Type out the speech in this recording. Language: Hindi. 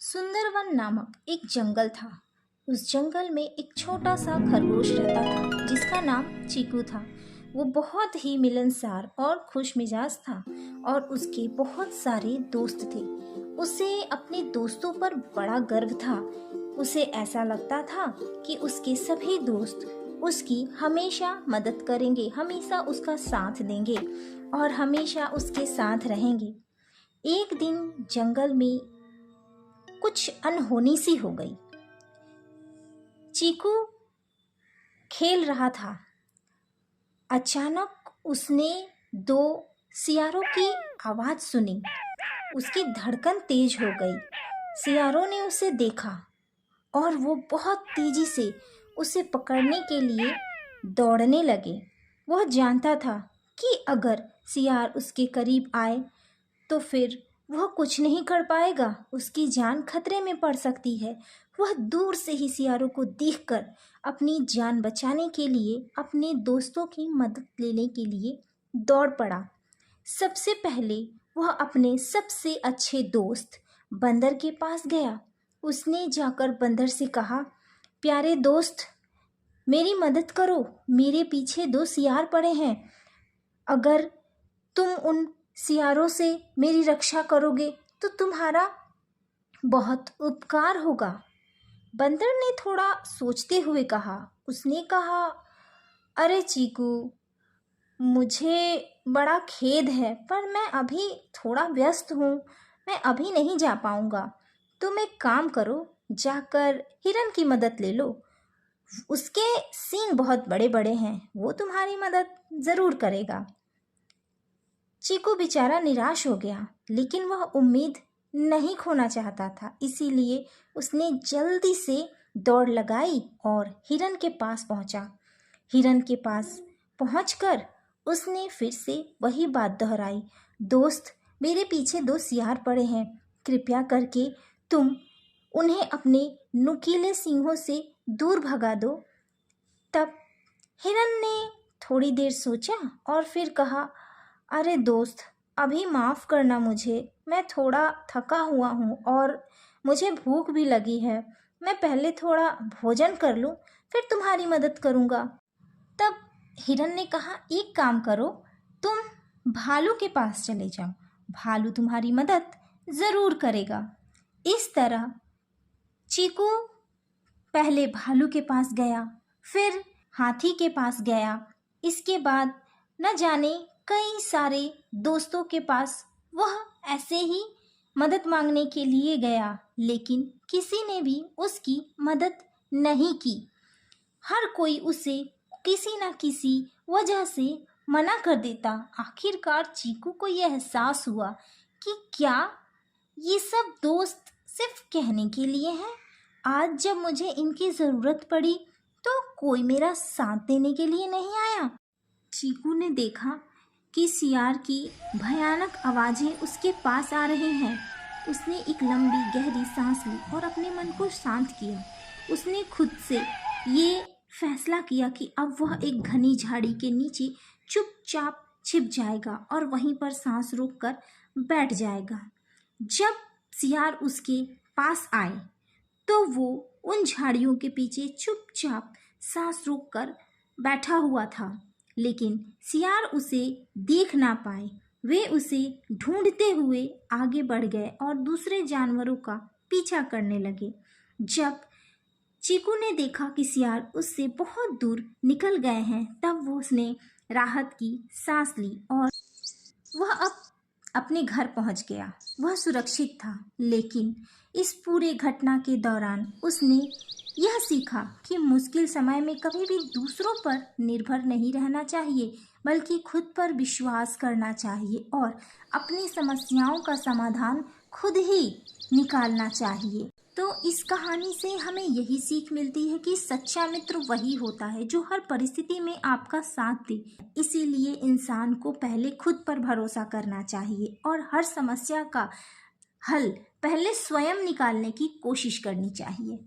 सुंदरवन नामक एक जंगल था। उस जंगल में एक छोटा सा खरगोश रहता था जिसका नाम चीकू था। वो बहुत ही मिलनसार और खुश मिजाज था और उसके बहुत सारे दोस्त थे। उसे अपने दोस्तों पर बड़ा गर्व था। उसे ऐसा लगता था कि उसके सभी दोस्त उसकी हमेशा मदद करेंगे, हमेशा उसका साथ देंगे और हमेशा उसके साथ रहेंगे। एक दिन जंगल में कुछ अनहोनी सी हो गई। चीकू खेल रहा था। अचानक उसने दो सियारों की आवाज सुनी। उसकी धड़कन तेज हो गई। सियारों ने उसे देखा और वो बहुत तेजी से उसे पकड़ने के लिए दौड़ने लगे। वह जानता था कि अगर सियार उसके करीब आए तो फिर वह कुछ नहीं कर पाएगा, उसकी जान खतरे में पड़ सकती है। वह दूर से ही सियारों को देखकर अपनी जान बचाने के लिए अपने दोस्तों की मदद लेने के लिए दौड़ पड़ा। सबसे पहले वह अपने सबसे अच्छे दोस्त बंदर के पास गया। उसने जाकर बंदर से कहा, प्यारे दोस्त, मेरी मदद करो, मेरे पीछे दो सियार पड़े हैं। अगर तुम उन सियारों से मेरी रक्षा करोगे तो तुम्हारा बहुत उपकार होगा। बंदर ने थोड़ा सोचते हुए कहा। उसने कहा, अरे चीकू, मुझे बड़ा खेद है पर मैं अभी थोड़ा व्यस्त हूँ, मैं अभी नहीं जा पाऊँगा। तुम एक काम करो, जाकर हिरन की मदद ले लो। उसके सींग बहुत बड़े बड़े हैं, वो तुम्हारी मदद ज़रूर करेगा। चीकू बेचारा निराश हो गया, लेकिन वह उम्मीद नहीं खोना चाहता था। इसीलिए उसने जल्दी से दौड़ लगाई और हिरन के पास पहुंचा। हिरन के पास पहुंचकर उसने फिर से वही बात दोहराई, दोस्त, मेरे पीछे दो सियार पड़े हैं, कृपया करके तुम उन्हें अपने नुकीले सींगों से दूर भगा दो। तब हिरन ने थोड़ी देर सोचा और फिर कहा, अरे दोस्त, अभी माफ़ करना मुझे, मैं थोड़ा थका हुआ हूँ और मुझे भूख भी लगी है। मैं पहले थोड़ा भोजन कर लूँ, फिर तुम्हारी मदद करूँगा। तब हिरन ने कहा, एक काम करो, तुम भालू के पास चले जाओ, भालू तुम्हारी मदद ज़रूर करेगा। इस तरह चीकू पहले भालू के पास गया, फिर हाथी के पास गया। इसके बाद न जाने कई सारे दोस्तों के पास वह ऐसे ही मदद मांगने के लिए गया, लेकिन किसी ने भी उसकी मदद नहीं की। हर कोई उसे किसी न किसी वजह से मना कर देता। आखिरकार चीकू को यह एहसास हुआ कि क्या ये सब दोस्त सिर्फ कहने के लिए हैं। आज जब मुझे इनकी ज़रूरत पड़ी तो कोई मेरा साथ देने के लिए नहीं आया। चीकू ने देखा कि सियार की भयानक आवाज़ें उसके पास आ रही हैं। उसने एक लंबी गहरी सांस ली और अपने मन को शांत किया। उसने खुद से ये फैसला किया कि अब वह एक घनी झाड़ी के नीचे चुपचाप छिप जाएगा और वहीं पर सांस रोककर बैठ जाएगा। जब सियार उसके पास आए तो वो उन झाड़ियों के पीछे चुपचाप सांस रोककर बैठा हुआ था, लेकिन सियार उसे देख ना पाए। वे उसे ढूंढते हुए आगे बढ़ गए और दूसरे जानवरों का पीछा करने लगे। जब चीकू ने देखा कि सियार उससे बहुत दूर निकल गए हैं, तब वो उसने राहत की सांस ली और वह अब अपने घर पहुंच गया। वह सुरक्षित था, लेकिन इस पूरे घटना के दौरान उसने यह सीखा कि मुश्किल समय में कभी भी दूसरों पर निर्भर नहीं रहना चाहिए, बल्कि खुद पर विश्वास करना चाहिए और अपनी समस्याओं का समाधान खुद ही निकालना चाहिए। तो इस कहानी से हमें यही सीख मिलती है कि सच्चा मित्र वही होता है जो हर परिस्थिति में आपका साथ दे। इसीलिए इंसान को पहले खुद पर भरोसा करना चाहिए और हर समस्या का हल पहले स्वयं निकालने की कोशिश करनी चाहिए।